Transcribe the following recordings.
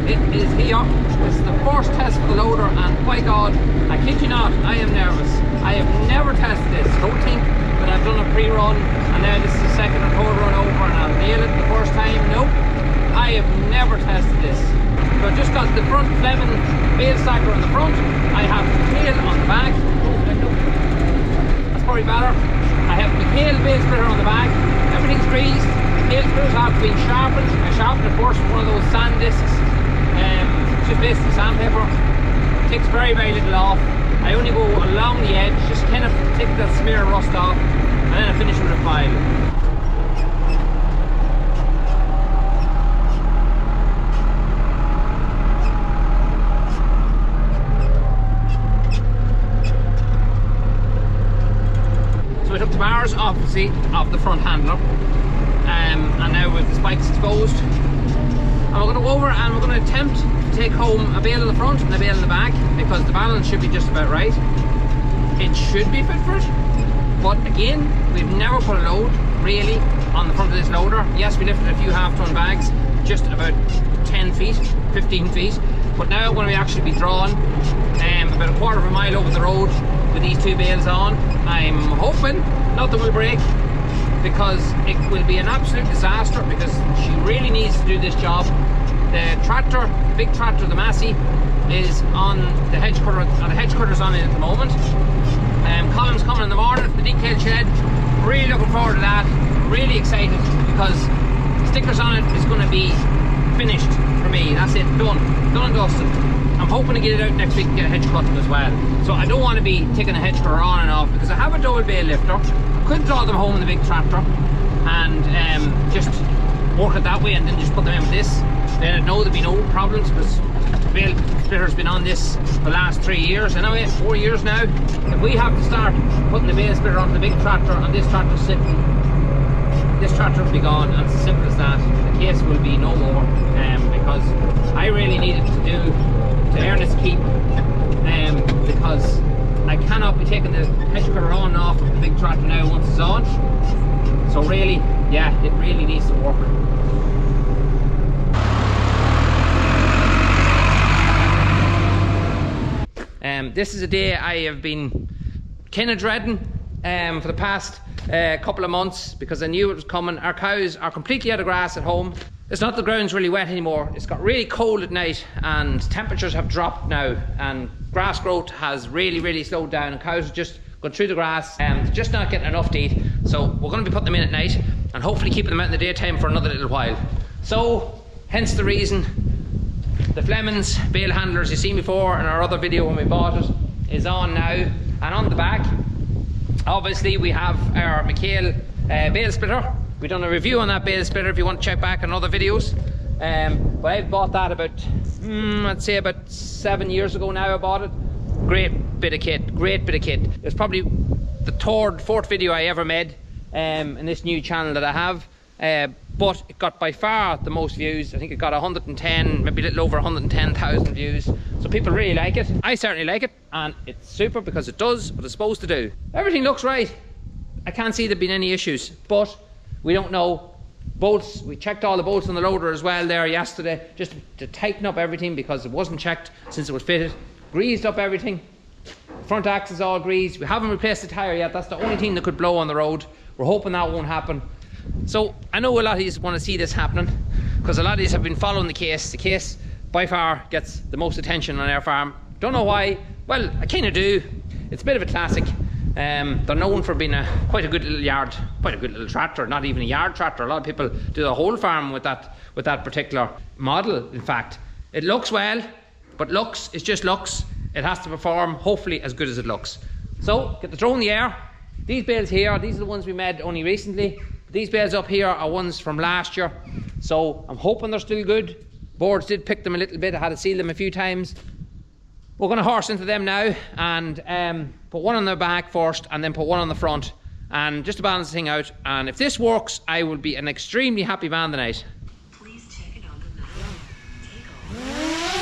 It is here. This is the first test for the loader, and by God, I kid you not, I am nervous. I have never tested this. Don't think that I've done a pre-run and now this is the second or third run over and I'll nail it the first time. Nope. I have never tested this. So I've just got the front Fleming bale stacker on the front. I have the tail on the back. That's probably better. I have the tail bale splitter on the back. Everything's greased. The tail splitters have been sharpened. I sharpened it first with one of those sand discs. Just basically sandpaper. It takes very, very little off. I only go along the edge, just kind of take that smear of rust off, and then I finish with a file. So I took the bars, obviously, off the front handler, and now with the spikes exposed, and we're going to go over and we're going to attempt to take home a bale in the front and a bale in the back, because the balance should be just about right. It should be fit for it, but again, we've never put a load really on the front of this loader. Yes, we lifted a few half-ton bags, just about 10 feet, 15 feet, but now when we actually be drawn about a quarter of a mile over the road with these two bales on, I'm hoping nothing will break, because it will be an absolute disaster, because she really needs to do this job. The tractor, the big tractor, the Massey, is on the hedge cutter, and the hedge cutter's on it at the moment. Column's coming in the morning for the decal shed. Really looking forward to that. Really excited, because the stickers on it is going to be finished for me. That's it, done and dusted. I'm hoping to get it out next week and get a hedge cutting as well. So I don't want to be taking a hedge cutter on and off, because I have a double bale lifter. I could draw them home in the big tractor and just work it that way, and then just put them in with this. Then I'd know there'd be no problems, because the bale splitter's been on this for the last 3 years, anyway, 4 years now. If we have to start putting the bale splitter onto the big tractor and this tractor sitting, this tractor will be gone, and it's as simple as that. The case will be no more, because I really need it to earn its keep, because I cannot be taking the hedge cutter on and off of the big tractor now once it's on. So really, yeah, it really needs to work. This is a day I have been kind of dreading for the past couple of months, because I knew it was coming. Our cows are completely out of grass at home. It's not the ground's really wet anymore. It's got really cold at night, and temperatures have dropped now, and grass growth has really slowed down, and cows are just going through the grass and just not getting enough to eat. So we're going to be putting them in at night and hopefully keeping them out in the daytime for another little while. So hence the reason the Fleming's bale handlers you seen before in our other video when we bought it is on now. And on the back, obviously, we have our McHale bale splitter. We've done a review on that bale splitter if you want to check back on other videos. But I bought that about, I'd say about 7 years ago now I bought it. Great bit of kit, great bit of kit. It's probably the third, fourth video I ever made in this new channel that I have. But it got by far the most views. I think it got 110, maybe a little over 110,000 views. So people really like it. I certainly like it, and it's super because it does what it's supposed to do. Everything looks right. I can't see there being any issues, but we don't know. Bolts, we checked all the bolts on the loader as well there yesterday, just to tighten up everything because it wasn't checked since it was fitted. Greased up everything. Front axle is all greased. We haven't replaced the tyre yet. That's the only thing that could blow on the road. We're hoping that won't happen. So I know a lot of you want to see this happening, because a lot of you have been following the case. The case by far gets the most attention on our farm. Don't know why. Well, I kind of do. It's a bit of a classic. They're known for being quite a good little yard, quite a good little tractor, not even a yard tractor. A lot of people do the whole farm with that particular model. In fact, it looks well, but looks is just looks. It has to perform hopefully as good as it looks. So get the drone in the air. These bales here, these are the ones we made only recently. These bales up here are ones from last year, so I'm hoping they're still good. Boards did pick them a little bit. I had to seal them a few times. We're going to horse into them now and put one on the back first and then put one on the front, and just to balance the thing out. And if this works, I will be an extremely happy man tonight. Please check it on the map. Take off.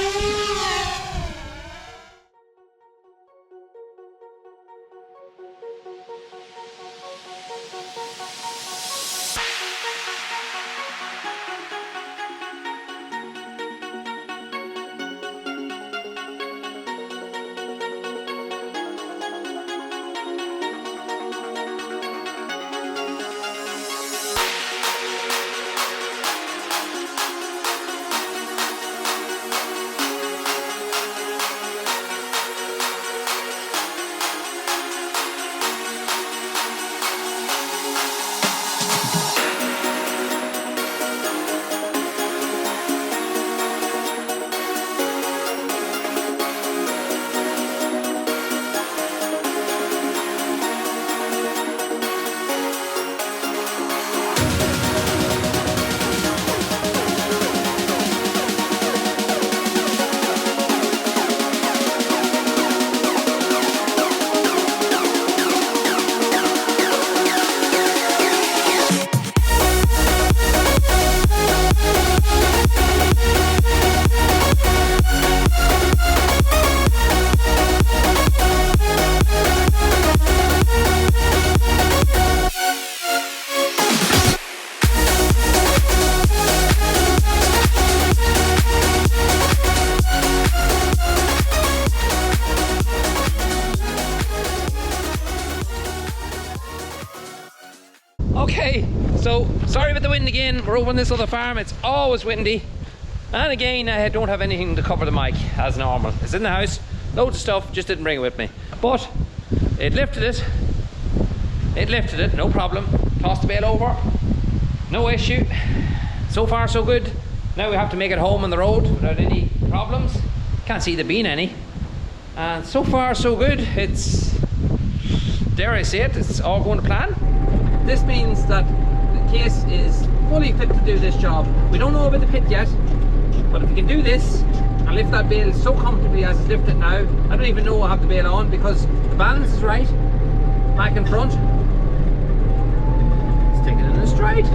wind again. We're over on this other farm. It's always windy. And again, I don't have anything to cover the mic as normal. It's in the house, loads of stuff, just didn't bring it with me. But it lifted it. It lifted it, no problem. Tossed the bale over, no issue. So far so good. Now we have to make it home on the road without any problems. Can't see there being any. And so far so good. It's, dare I say it, it's all going to plan. This means that the case is fully fit to do this job. We don't know about the pit yet, but if we can do this and lift that bale so comfortably as it's lifted now, I don't even know I have the bale on because the balance is right, back and front. Let's take it in a stride.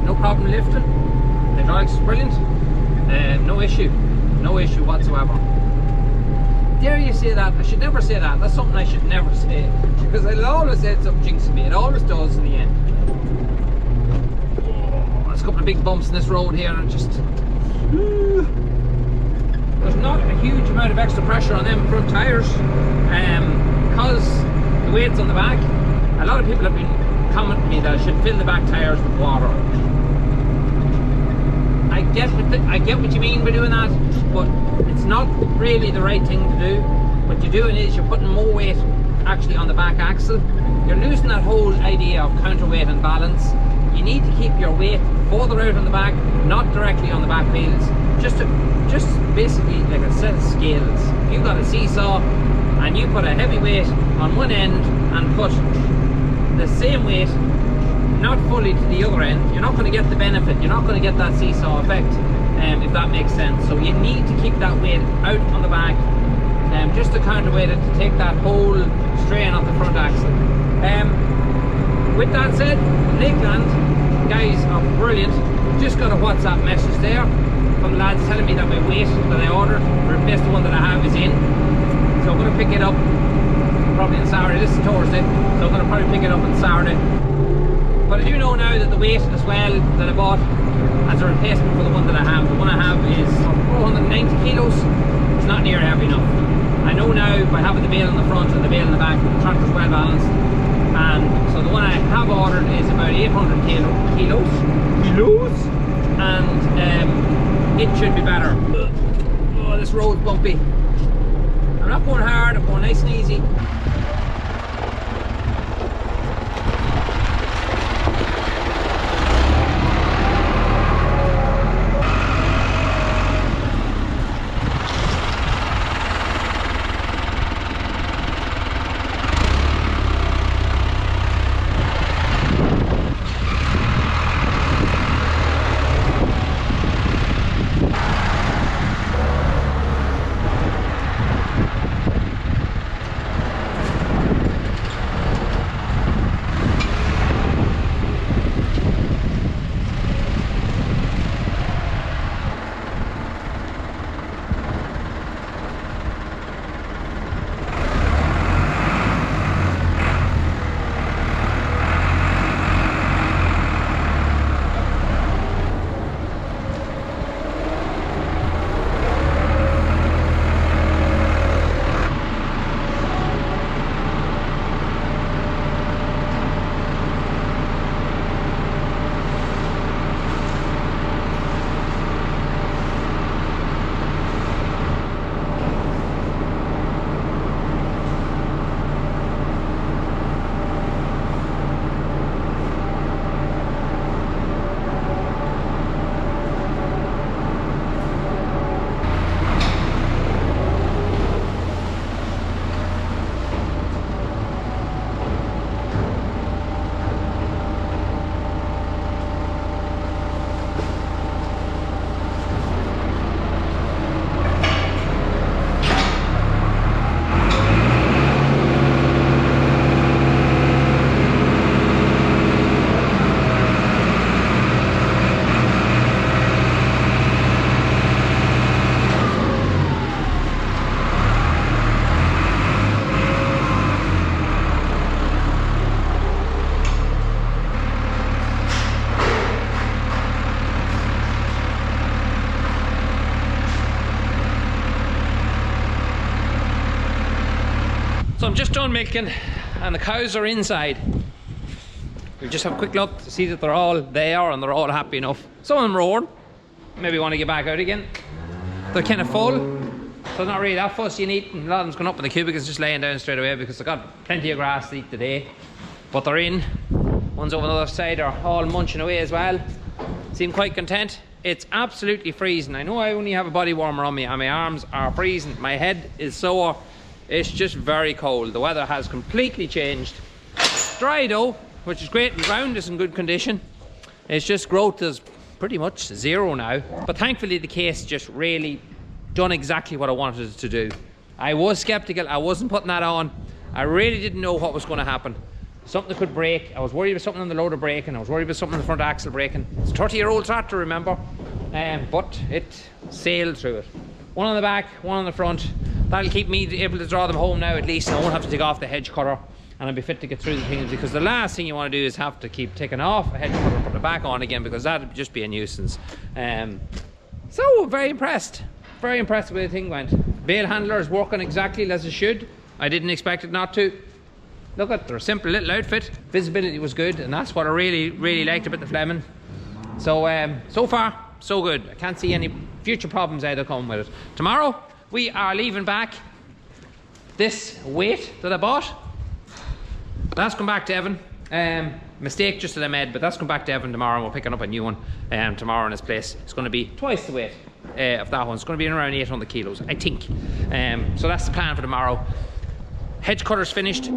No problem lifting. The hydraulics is brilliant. No issue whatsoever. Dare you say that? I should never say that. That's something I should never say, because I'll always say something jinxes me. It always does in the end. Oh, there's a couple of big bumps in this road here, and just there's not a huge amount of extra pressure on them front tyres, because the weight's on the back. A lot of people have been commenting to me that I should fill the back tyres with water. I get what you mean by doing that, but it's not really the right thing to do. What you're doing is you're putting more weight actually on the back axle. You're losing that whole idea of counterweight and balance. You need to keep your weight further out on the back, not directly on the back wheels. Just basically like a set of scales. If you've got a seesaw and you put a heavy weight on one end and put the same weight not fully to the other end, you're not going to get the benefit. You're not going to get that seesaw effect, if that makes sense. So you need to keep that weight out on the back, just to counterweight it, to take that whole strain off the front axle. With that said, Lakeland guys are brilliant. Just got a WhatsApp message there from the lads telling me that my weight that I ordered, replaced the one that I have, is in. So I'm going to pick it up probably on Saturday. This is Thursday, so I'm going to probably pick it up on Saturday. But I do know now that the weight as well that I bought as a replacement for the one that I have, the one I have is 490 kilos. It's not near heavy enough. I know now by having the bale in the front and the bale in the back, the tractor's well balanced. And so the one I have ordered is about 800 kilos. And it should be better. Oh, this road's bumpy. I'm not going hard, I'm going nice and easy. So I'm just done milking and the cows are inside. We just have a quick look to see that they're all there and they're all happy enough. Some of them roaring, maybe want to get back out again. They're kind of full, so not really that fussy in eating. A lot of them's going up in the cubicles just laying down straight away because they've got plenty of grass to eat today. But they're in. Ones over on the other side are all munching away as well. Seem quite content. It's absolutely freezing. I know I only have a body warmer on me and my arms are freezing. My head is sore. It's just very cold. The weather has completely changed. Dry though, which is great. The ground is in good condition. It's just growth is pretty much zero now. But thankfully the case just really done exactly what I wanted it to do. I was skeptical. I wasn't putting that on. I really didn't know what was going to happen. Something could break. I was worried about something on the loader breaking. I was worried about something on the front axle breaking. It's a 30-year-old tractor, remember? But it sailed through it. One on the back, one on the front. That'll keep me able to draw them home now at least. I won't have to take off the hedge cutter and I'll be fit to get through the things, because the last thing you want to do is have to keep taking off a hedge cutter and put it back on again, because that'd just be a nuisance. So very impressed. Very impressed with the thing went. Bale handler is working exactly as it should. I didn't expect it not to. Look at, they're a simple little outfit. Visibility was good, and that's what I really liked about the Fleming. So so far so good. I can't see any future problems either coming with it. Tomorrow we are leaving back this weight that I bought. That's come back to Evan. Mistake just that I made, but that's come back to Evan tomorrow, and we're picking up a new one tomorrow in his place. It's going to be twice the weight of that one. It's going to be around 800 kilos, I think. So that's the plan for tomorrow. Hedge cutter's finished.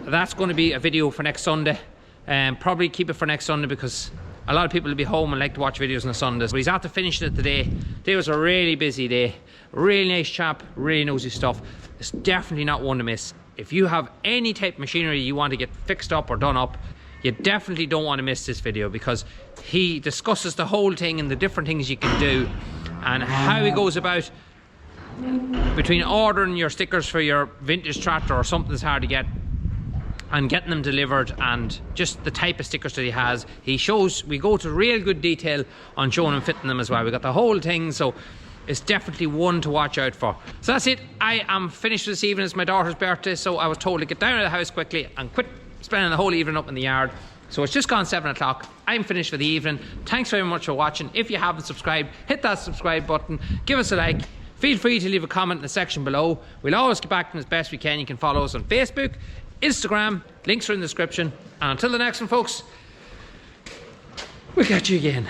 That's going to be a video for next Sunday. Probably keep it for next Sunday because a lot of people will be home and like to watch videos on the Sundays. But he's after finishing it today. Today was a really busy day. Really nice chap, really knows his stuff. It's definitely not one to miss. If you have any type of machinery you want to get fixed up or done up, you definitely don't want to miss this video, because he discusses the whole thing and the different things you can do and how he goes about between ordering your stickers for your vintage tractor or something that's hard to get and getting them delivered, and just the type of stickers that he has. He shows, we go to real good detail on showing and fitting them as well. We got the whole thing, so it's definitely one to watch out for. So that's it. I am finished this evening. It's my daughter's birthday, so I was told to get down to the house quickly and quit spending the whole evening up in the yard. So it's just gone 7 o'clock. I'm finished for the evening. Thanks very much for watching. If you haven't subscribed, hit that subscribe button, give us a like. Feel free to leave a comment in the section below. We'll always get back to them as best we can. You can follow us on Facebook, Instagram, links are in the description. And until the next one, folks, we'll catch you again.